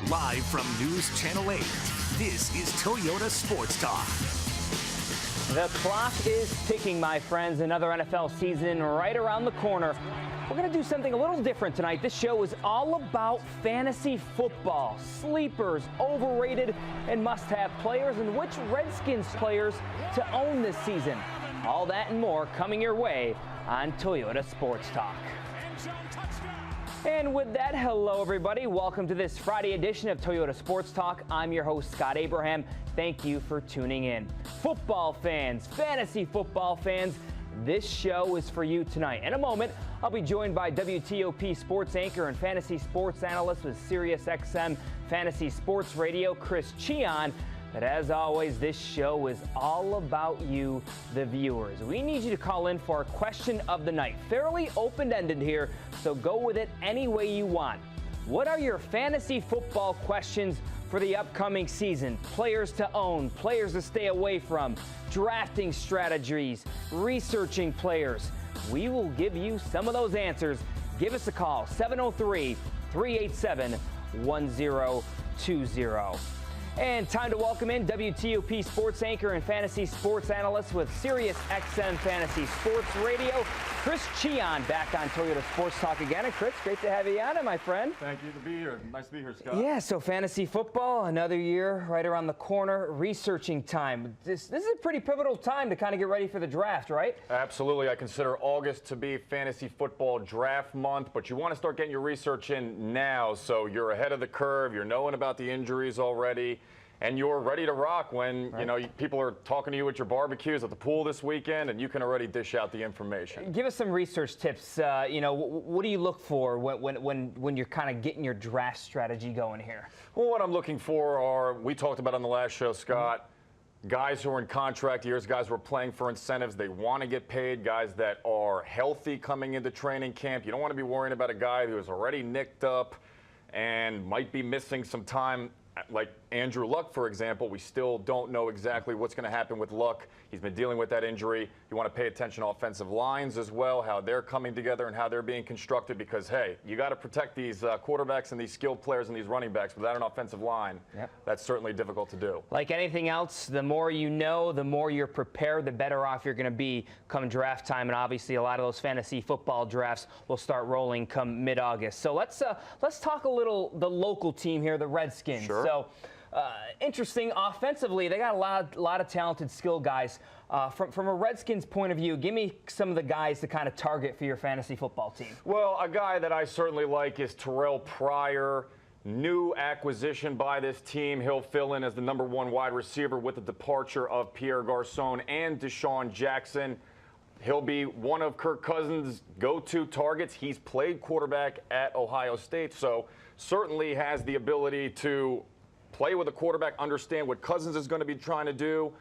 Live from News Channel 8, this is Toyota Sports Talk. The clock is ticking, my friends. Another NFL season right around the corner. We're going to do something a little different tonight. This show is all about fantasy football, sleepers, overrated, and must-have players, and which Redskins players to own this season. All that and more coming your way on Toyota Sports Talk. And with that, hello everybody. Welcome to this Friday edition of Toyota Sports Talk. I'm your host, Scott Abraham. Thank you for tuning in. Football fans, fantasy football fans, this show is for you tonight. In a moment, I'll be joined by WTOP sports anchor and fantasy sports analyst with SiriusXM Fantasy Sports Radio, Chris Cichon. But as always, this show is all about you, the viewers. We need you to call in for our question of the night. Fairly open-ended here, so go with it any way you want. What are your fantasy football questions for the upcoming season? Players to own, players to stay away from, drafting strategies, researching players. We will give you some of those answers. Give us a call, 703-387-1020. And time to welcome in WTOP sports anchor and fantasy sports analyst with SiriusXM Fantasy Sports Radio, Chris Cichon, back on Toyota Sports Talk again. And Chris, great to have you on it, my friend. Thank you to be here. Nice to be here, Scott. Yeah, so fantasy football, another year right around the corner, researching time. This is a pretty pivotal time to kind of get ready for the draft, right? Absolutely. I consider August to be fantasy football draft month, but you want to start getting your research in now so you're ahead of the curve, you're knowing about the injuries already, and you're ready to rock when, right, people are talking to you at your barbecues at the pool this weekend, and you can already dish out the information. Give us some research tips. What do you look for when you're kind of getting your draft strategy going here? Well, what I'm looking for are, we talked about on the last show, Scott, guys who are in contract years, guys who are playing for incentives. They want to get paid, guys that are healthy coming into training camp. You don't want to be worrying about a guy who is already nicked up and might be missing some time. Like Andrew Luck, for example, we still don't know exactly what's going to happen with Luck. He's been dealing with that injury. You want to pay attention to offensive lines as well, how they're coming together and how they're being constructed, because, hey, you got to protect these quarterbacks and these skilled players and these running backs without an offensive line. Yep. That's certainly difficult to do. Like anything else, the more you know, the more you're prepared, the better off you're going to be come draft time. And obviously, a lot of those fantasy football drafts will start rolling come mid-August. So let's talk a little the local team here, the Redskins. Sure. So, interesting. Offensively, they got a lot of talented skill guys. From a Redskins point of view, give me some of the guys to kind of target for your fantasy football team. Well, a guy that I certainly like is Terrell Pryor. New acquisition by this team. He'll fill in as the #1 wide receiver with the departure of Pierre Garçon and Deshaun Jackson. He'll be one of Kirk Cousins' go-to targets. He's played quarterback at Ohio State, so certainly has the ability to play with a quarterback, understand what Cousins is going to be trying to do.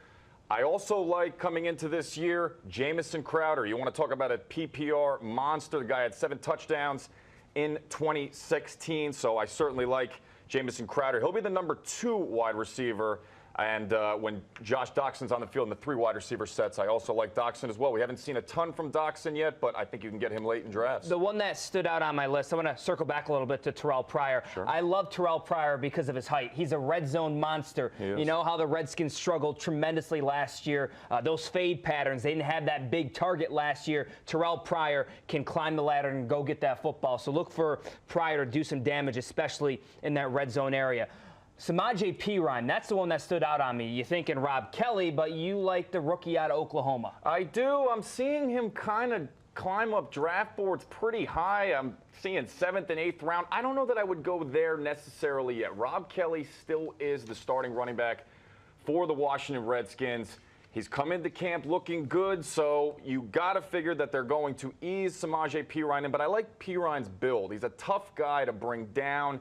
I also like, coming into this year, Jamison Crowder. You want to talk about a PPR monster. The guy had 7 touchdowns in 2016, so I certainly like Jamison Crowder. He'll be the #2 wide receiver. And when Josh Doxson's on the field in the 3 wide receiver sets, I also like Doxson as well. We haven't seen a ton from Doxson yet, but I think you can get him late in drafts. The one that stood out on my list, I want to circle back a little bit to Terrell Pryor. Sure. I love Terrell Pryor because of his height. He's a red zone monster. You know how the Redskins struggled tremendously last year. Those fade patterns, they didn't have that big target last year. Terrell Pryor can climb the ladder and go get that football. So look for Pryor to do some damage, especially in that red zone area. Samaje Perine, that's the one that stood out on me. You're thinking Rob Kelly, but you like the rookie out of Oklahoma. I do. I'm seeing him kind of climb up draft boards pretty high. I'm seeing 7th and 8th round. I don't know that I would go there necessarily yet. Rob Kelly still is the starting running back for the Washington Redskins. He's come into camp looking good, so you got to figure that they're going to ease Samaje Perine in. But I like Perine's build. He's a tough guy to bring down.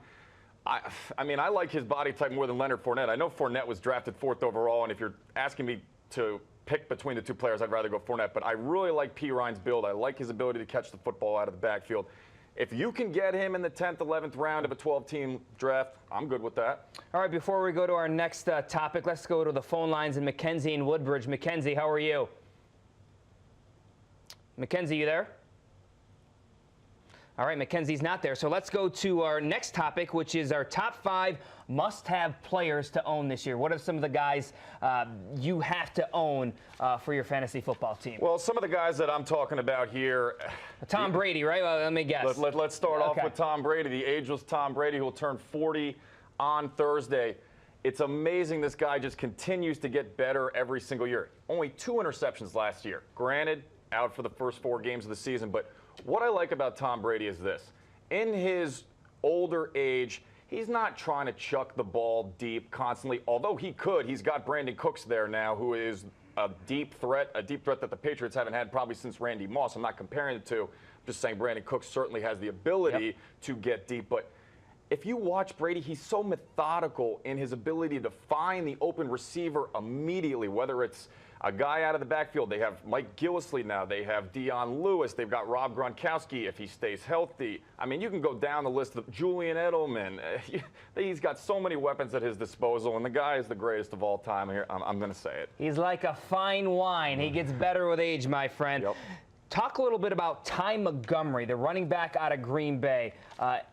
I mean, I like his body type more than Leonard Fournette. I know Fournette was drafted 4th overall, and if you're asking me to pick between the two players, I'd rather go Fournette. But I really like Perine's build. I like his ability to catch the football out of the backfield. If you can get him in the 10th, 11th round of a 12-team draft, I'm good with that. All right, before we go to our next topic, let's go to the phone lines in Mackenzie and Woodbridge. Mackenzie, how are you? Mackenzie, you there? All right, Mackenzie's not there. So let's go to our next topic, which is our top 5 must-have players to own this year. What are some of the guys you have to own for your fantasy football team? Well, some of the guys that I'm talking about here. Tom Brady, right? Well, let me guess. Let's start off with Tom Brady, the ageless Tom Brady, who will turn 40 on Thursday. It's amazing this guy just continues to get better every single year. Only 2 interceptions last year. Granted, out for the first 4 games of the season, but what I like about Tom Brady is this. In his older age, he's not trying to chuck the ball deep constantly, although he could. He's got Brandon Cooks there now, who is a deep threat that the Patriots haven't had probably since Randy Moss. I'm not comparing the two. I'm just saying Brandon Cooks certainly has the ability to get deep. But if you watch Brady, he's so methodical in his ability to find the open receiver immediately, whether it's a guy out of the backfield. They have Mike Gillislee now. They have Dion Lewis. They've got Rob Gronkowski if he stays healthy. I mean, you can go down the list of Julian Edelman. He's got so many weapons at his disposal, and the guy is the greatest of all time here. I'm going to say it. He's like a fine wine. He gets better with age, my friend. Yep. Talk a little bit about Ty Montgomery, the running back out of Green Bay.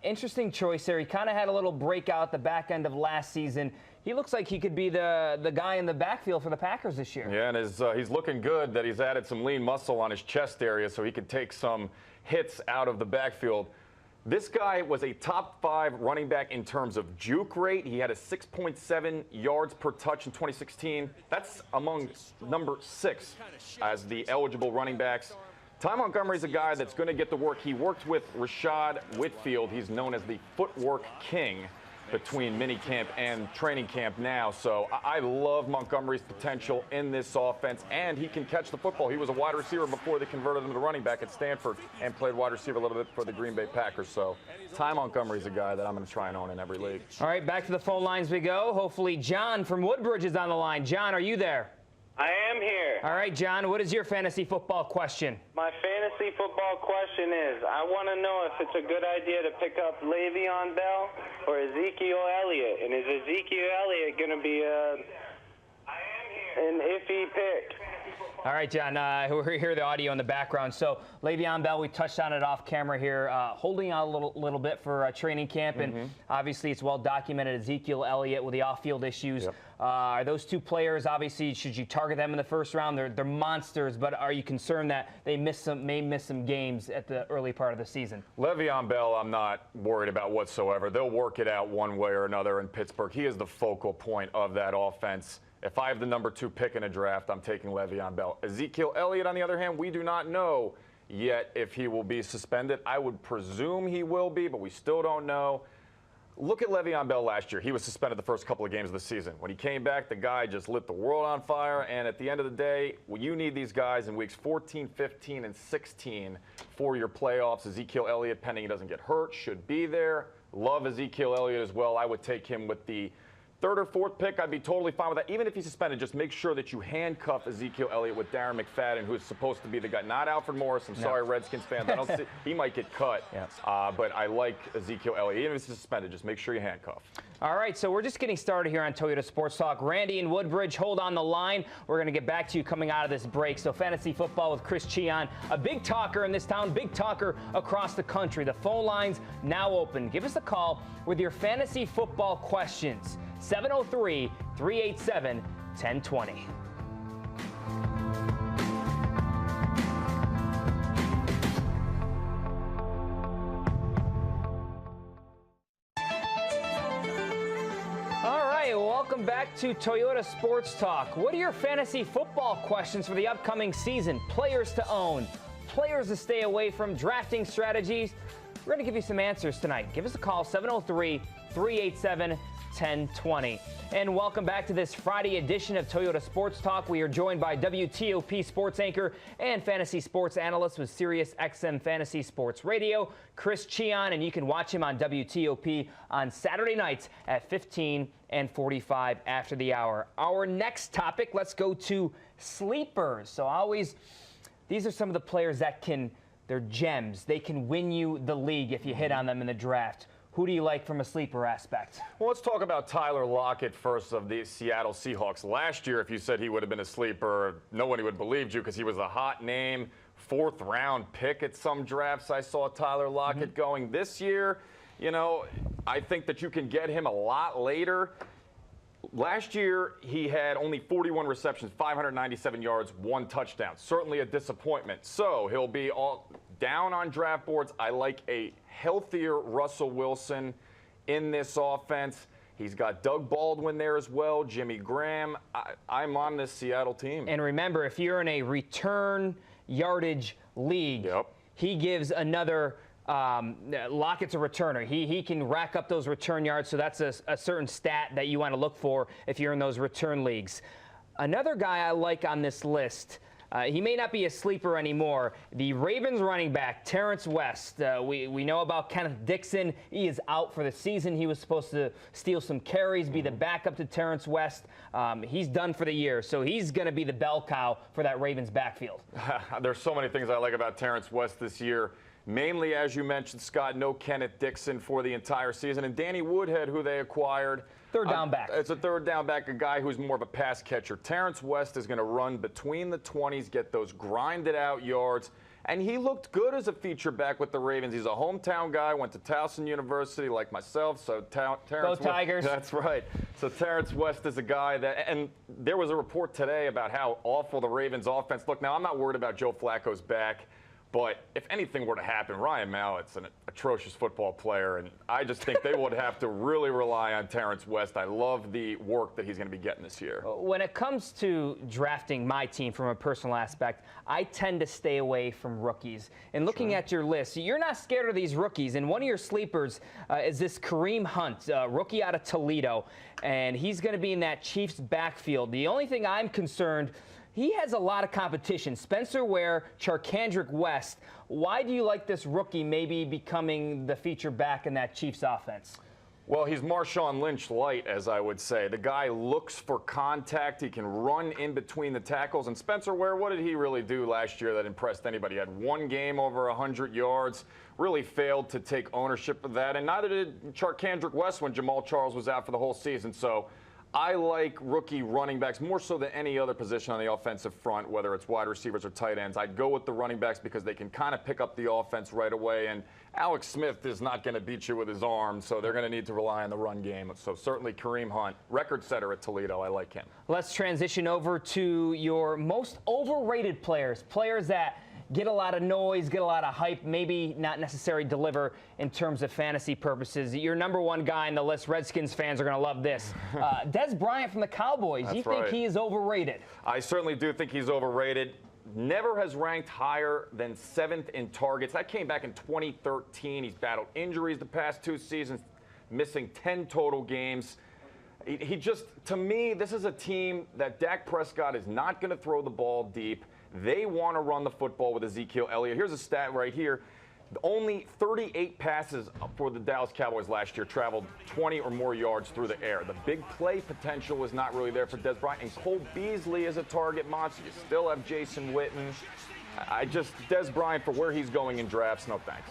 Interesting choice there. He kind of had a little breakout at the back end of last season. He looks like he could be the guy in the backfield for the Packers this year. Yeah, and he's looking good that he's added some lean muscle on his chest area so he can take some hits out of the backfield. This guy was a top 5 running back in terms of juke rate. He had a 6.7 yards per touch in 2016. That's among number 6 as the eligible running backs. Ty Montgomery's a guy that's going to get the work. He worked with Rashad Whitfield. He's known as the footwork king between minicamp and training camp now. So I love Montgomery's potential in this offense, and he can catch the football. He was a wide receiver before they converted him to running back at Stanford and played wide receiver a little bit for the Green Bay Packers. So Ty Montgomery's a guy that I'm going to try and own in every league. All right, back to the phone lines we go. Hopefully John from Woodbridge is on the line. John, are you there? I am here. All right, John, what is your fantasy football question? My fantasy football question is, I want to know if it's a good idea to pick up Le'Veon Bell or Ezekiel Elliott. And is Ezekiel Elliott going to be an iffy pick? All right, John, we hear the audio in the background. So Le'Veon Bell, we touched on it off camera here, holding out a little bit for training camp. And obviously it's well documented, Ezekiel Elliott with the off-field issues. Yep. Are those 2 players, obviously, should you target them in the first round? They're monsters, but are you concerned that they may miss some games at the early part of the season? Le'Veon Bell, I'm not worried about whatsoever. They'll work it out one way or another in Pittsburgh. He is the focal point of that offense. If I have the number 2 pick in a draft, I'm taking Le'Veon Bell. Ezekiel Elliott, on the other hand, we do not know yet if he will be suspended. I would presume he will be, but we still don't know. Look at Le'Veon Bell last year. He was suspended the first couple of games of the season. When he came back, the guy just lit the world on fire. And at the end of the day, well, you need these guys in weeks 14, 15, and 16 for your playoffs. Ezekiel Elliott, pending he doesn't get hurt, should be there. Love Ezekiel Elliott as well. I would take him with the 3rd or 4th pick. I'd be totally fine with that. Even if he's suspended, just make sure that you handcuff Ezekiel Elliott with Darren McFadden, who is supposed to be the guy. Not Alfred Morris. I'm sorry, Redskins fans. I don't see, he might get cut. But I like Ezekiel Elliott. Even if he's suspended, just make sure you handcuff. All right, so we're just getting started here on Toyota Sports Talk. Randy in Woodbridge, hold on the line. We're going to get back to you coming out of this break. So fantasy football with Chris Cichon, a big talker in this town, big talker across the country. The phone lines now open. Give us a call with your fantasy football questions. 703-387-1020. Welcome back to Toyota Sports Talk. What are your fantasy football questions for the upcoming season? Players to own, players to stay away from, drafting strategies. We're going to give you some answers tonight. Give us a call, 703-387-1020. And welcome back to this Friday edition of Toyota Sports Talk. We are joined by WTOP sports anchor and fantasy sports analyst with SiriusXM Fantasy Sports Radio, Chris Cichon, and you can watch him on WTOP on Saturday nights at 15 and 45 after the hour. Our next topic, let's go to sleepers. So these are some of the players that they're gems. They can win you the league if you hit on them in the draft. Who do you like from a sleeper aspect? Well, let's talk about Tyler Lockett first of the Seattle Seahawks. Last year, if you said he would have been a sleeper, no one would have believed you because he was a hot name 4th-round pick at some drafts. I saw Tyler Lockett going this year. You know, I think that you can get him a lot later. Last year, he had only 41 receptions, 597 yards, 1 touchdown. Certainly a disappointment. So he'll be all down on draft boards. I like a healthier Russell Wilson in this offense. He's got Doug Baldwin there as well, Jimmy Graham. I'm on this Seattle team. And remember, if you're in a return yardage league, he gives another Lockett's a returner. He can rack up those return yards, so that's a certain stat that you want to look for if you're in those return leagues. Another guy I like on this list, he may not be a sleeper anymore, the Ravens running back, Terrence West. We know about Kenneth Dixon. He is out for the season. He was supposed to steal some carries, be the backup to Terrence West. He's done for the year, so he's going to be the bell cow for that Ravens backfield. There's so many things I like about Terrence West this year. Mainly, as you mentioned, Scott, no Kenneth Dixon for the entire season. And Danny Woodhead, who they acquired. Third down back. It's a third down back, a guy who's more of a pass catcher. Terrence West is going to run between the 20s, get those grinded out yards. And he looked good as a feature back with the Ravens. He's a hometown guy, went to Towson University like myself. So Terrence Go Tigers. That's right. So Terrence West is a guy that, and there was a report today about how awful the Ravens offense looked. Now, I'm not worried about Joe Flacco's back. But if anything were to happen, Ryan Mallett's an atrocious football player, and I just think they would have to really rely on Terrence West. I love the work that he's going to be getting this year. When it comes to drafting my team from a personal aspect, I tend to stay away from rookies. And looking at your list, you're not scared of these rookies, and one of your sleepers is this Kareem Hunt, rookie out of Toledo, and he's going to be in that Chiefs backfield. The only thing I'm concerned, he has a lot of competition. Spencer Ware, Charcandrick West. Why do you like this rookie maybe becoming the feature back in that Chiefs offense? Well, he's Marshawn Lynch light, as I would say. The guy looks for contact. He can run in between the tackles. And Spencer Ware, what did he really do last year that impressed anybody? He had one game over 100 yards, really failed to take ownership of that. And neither did Charcandrick West when Jamal Charles was out for the whole season. So I like rookie running backs more so than any other position on the offensive front, whether it's wide receivers or tight ends. I'd go with the running backs because they can kind of pick up the offense right away. And Alex Smith is not going to beat you with his arm, so they're going to need to rely on the run game. So certainly Kareem Hunt, record setter at Toledo. I like him. Let's transition over to your most overrated players, players that get a lot of noise, get a lot of hype, maybe not necessarily deliver in terms of fantasy purposes. Your number one guy on the list, Redskins fans are going to love this. Des Bryant from the Cowboys. That's you think right. he is overrated? I certainly do think he's overrated. Never has ranked higher than 7th in targets. That came back in 2013. He's battled injuries the past 2 seasons, missing 10 total games. He just, to me, this is a team that Dak Prescott is not going to throw the ball deep. They want to run the football with Ezekiel Elliott. Here's a stat right here. Only 38 passes for the Dallas Cowboys last year traveled 20 or more yards through the air. The big play potential was not really there for Des Bryant. And Cole Beasley is a target monster. You still have Jason Witten. Des Bryant, for where he's going in drafts, no thanks.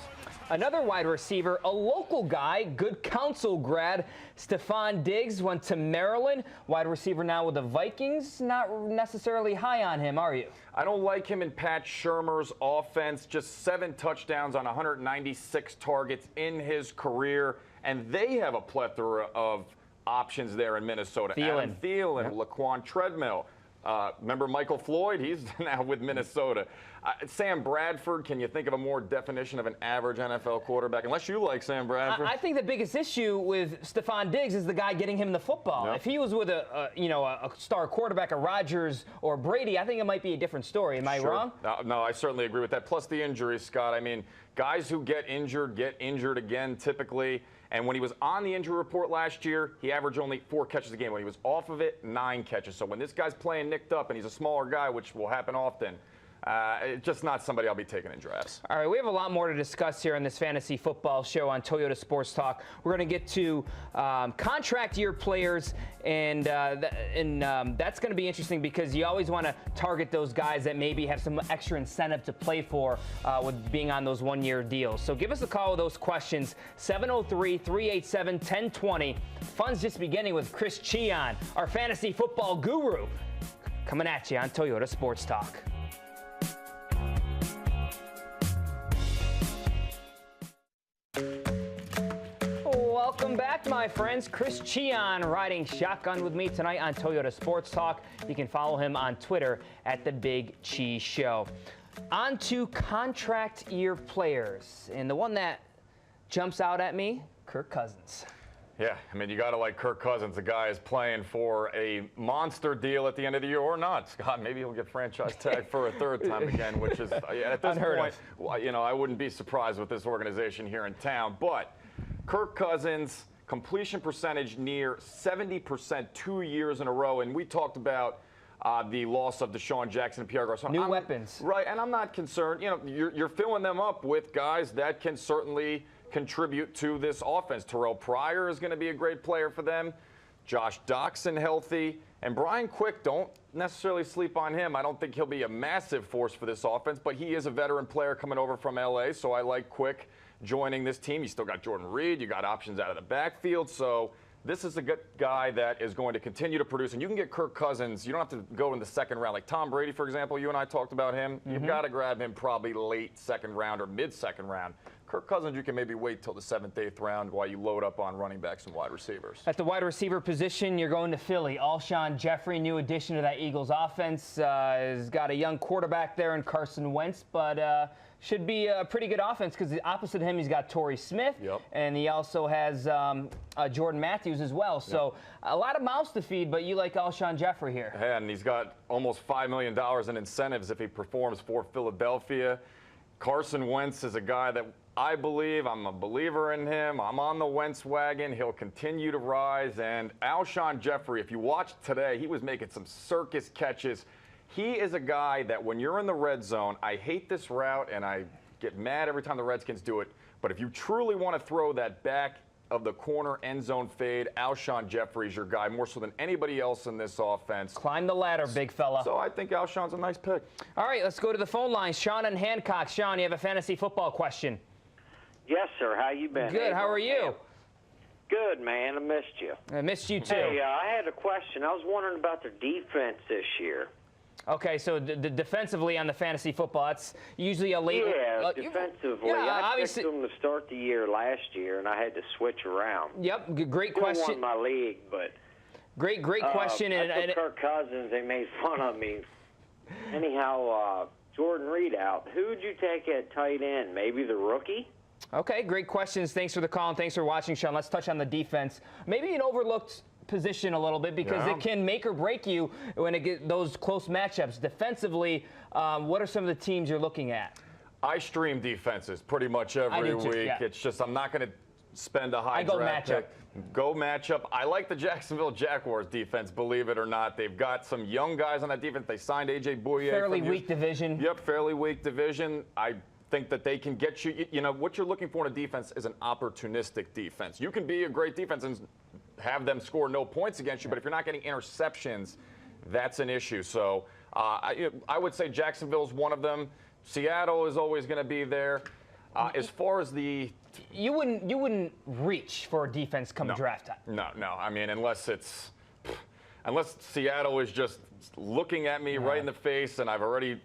Another wide receiver, a local guy, good counsel grad, Stephon Diggs, went to Maryland. Wide receiver now with the Vikings. Not necessarily high on him, are you? I don't like him in Pat Shurmur's offense. Just 7 touchdowns on 196 targets in his career. And they have a plethora of options there in Minnesota. Adam Thielen, Laquan Treadmill. Remember Michael Floyd? He's now with Minnesota. Sam Bradford, can you think of a more definition of an average NFL quarterback? Unless you like Sam Bradford. I think the biggest issue with Stephon Diggs is the guy getting him the football. Yep. If he was with a star quarterback, a Rodgers or Brady, I think it might be a different story. Am I wrong? No, I certainly agree with that. Plus the injuries, Scott. I mean, guys who get injured again typically. And when he was on the injury report last year, he averaged only 4 catches a game. When he was off of it, 9 catches. So when this guy's playing nicked up and he's a smaller guy, which will happen often, it's just not somebody I'll be taking in drafts. All right, we have a lot more to discuss here on this fantasy football show on Toyota Sports Talk. We're going to get to contract year players, and that's going to be interesting because you always want to target those guys that maybe have some extra incentive to play for with being on those one-year deals. So give us a call with those questions, 703-387-1020. Fun's just beginning with Chris Cichon, our fantasy football guru, coming at you on Toyota Sports Talk. Welcome back, my friends. Chris Cichon riding shotgun with me tonight on Toyota Sports Talk. You can follow him on Twitter at The Big Chi Show. On to contract year players. And the one that jumps out at me, Kirk Cousins. Yeah, I mean, you got to like Kirk Cousins. The guy is playing for a monster deal at the end of the year or not. Scott, maybe he'll get franchise tag for a third time again, which is, at this point, well, I wouldn't be surprised with this organization here in town. But Kirk Cousins, completion percentage near 70% 2 years in a row. And we talked about the loss of DeSean Jackson and Pierre Garçon. New weapons. Right, and I'm not concerned. You're filling them up with guys that can certainly contribute to this offense. Terrell Pryor is going to be a great player for them. Josh Doxson healthy. And Brian Quick, don't necessarily sleep on him. I don't think he'll be a massive force for this offense, but he is a veteran player coming over from L.A., so I like Quick joining this team. You still got Jordan Reed. You got options out of the backfield. So this is a good guy that is going to continue to produce. And you can get Kirk Cousins. You don't have to go in the second round. Like Tom Brady, for example, you and I talked about him. You've got to grab him probably late second round or mid-second round. Kirk Cousins, you can maybe wait till the 7th, 8th round while you load up on running backs and wide receivers. At the wide receiver position, you're going to Philly. Alshon Jeffrey, new addition to that Eagles offense, has got a young quarterback there in Carson Wentz, but should be a pretty good offense because opposite him, he's got Torrey Smith, and he also has Jordan Matthews as well. So a lot of mouths to feed, but you like Alshon Jeffrey here. And he's got almost $5 million in incentives if he performs for Philadelphia. Carson Wentz is a guy that I believe, I'm a believer in him. I'm on the Wentz wagon. He'll continue to rise. And Alshon Jeffrey, if you watched today, he was making some circus catches. He is a guy that when you're in the red zone, I hate this route and I get mad every time the Redskins do it. But if you truly want to throw that back of the corner end zone fade, Alshon Jeffrey is your guy more so than anybody else in this offense. Climb the ladder, big fella. So I think Alshon's a nice pick. All right, let's go to the phone line. Sean in Hancock. Sean, you have a fantasy football question. Yes, sir. How you been? Good. How are you? Good, man. I missed you. I missed you, too. Hey, I had a question. I was wondering about their defense this year. Okay, so defensively on the fantasy football, that's usually a late... Yeah, defensively. I picked them to start the year last year, and I had to switch around. Yep, great question. Still won my league, but... Great question. I took Kirk Cousins. They made fun of me. Anyhow, Jordan Reed out. Who would you take at tight end? Maybe the rookie? Okay, great questions. Thanks for the call and thanks for watching, Sean. Let's touch on the defense. Maybe an overlooked position a little bit because it can make or break you when it gets those close matchups. Defensively, what are some of the teams you're looking at? I stream defenses pretty much every week. Yeah. It's just I'm not going to spend a high draft pick. Go matchup. I like the Jacksonville Jaguars defense, believe it or not. They've got some young guys on that defense. They signed A.J. Bouye. Fairly weak division. Yep, fairly weak division. I think that they can get you. You know, what you're looking for in a defense is an opportunistic defense. You can be a great defense and have them score no points against you, but if you're not getting interceptions, that's an issue. So I would say Jacksonville's one of them. Seattle is always going to be there. As far as the... You wouldn't reach for a defense come draft time. No. I mean, unless Seattle is just looking at me right in the face and I've already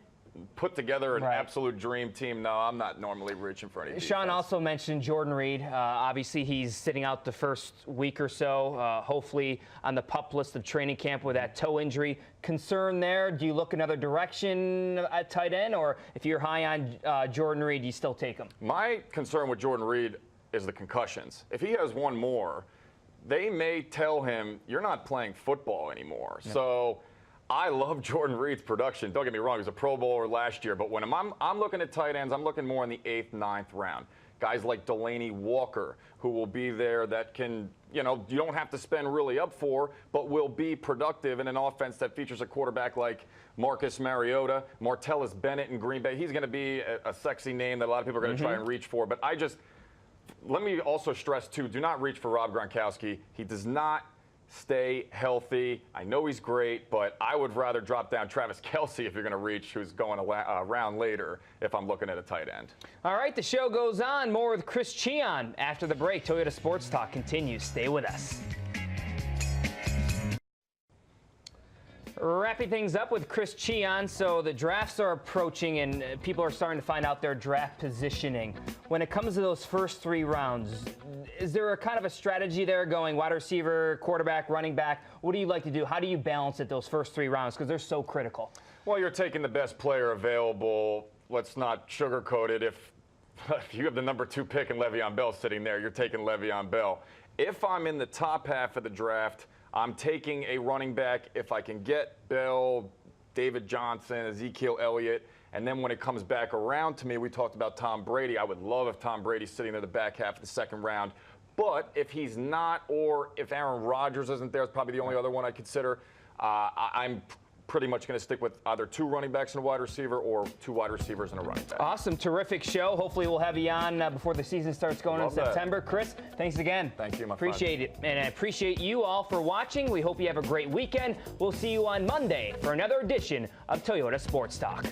put together an absolute dream team. No, I'm not normally reaching for any defense. Sean also mentioned Jordan Reed. Obviously, he's sitting out the first week or so, hopefully on the PUP list of training camp with that toe injury. Concern there? Do you look another direction at tight end? Or if you're high on Jordan Reed, do you still take him? My concern with Jordan Reed is the concussions. If he has one more, they may tell him, you're not playing football anymore. No. So I love Jordan Reed's production. Don't get me wrong, he was a Pro Bowler last year. But when I'm looking at tight ends, I'm looking more in the 8th, 9th round. Guys like Delaney Walker, who will be there that can, you don't have to spend really up for, but will be productive in an offense that features a quarterback like Marcus Mariota, Martellus Bennett in Green Bay. He's going to be a sexy name that a lot of people are going to try and reach for. But let me also stress, too, do not reach for Rob Gronkowski. He does not stay healthy. I know he's great, but I would rather drop down Travis Kelce if you're going to reach, who's going around later if I'm looking at a tight end. All right, the show goes on. More with Chris Cichon after the break. Toyota Sports Talk continues. Stay with us. Wrapping things up with Chris Cichon. So the drafts are approaching and people are starting to find out their draft positioning. When it comes to those first 3 rounds, is there a kind of a strategy there going wide receiver, quarterback, running back? What do you like to do? How do you balance it those first 3 rounds? Because they're so critical. Well, you're taking the best player available. Let's not sugarcoat it. If you have the number 2 pick and Le'Veon Bell sitting there, you're taking Le'Veon Bell. If I'm in the top half of the draft, I'm taking a running back if I can get Bell, David Johnson, Ezekiel Elliott. And then when it comes back around to me, we talked about Tom Brady. I would love if Tom Brady's sitting there the back half of the 2nd round. But if he's not, or if Aaron Rodgers isn't there, it's probably the only other one I consider. I'm pretty much going to stick with either 2 running backs and a wide receiver or 2 wide receivers and a running back. Awesome. Terrific show. Hopefully we'll have you on before the season starts going in September. Chris, thanks again. Thank you, my friend. Appreciate it. And I appreciate you all for watching. We hope you have a great weekend. We'll see you on Monday for another edition of Toyota Sports Talk.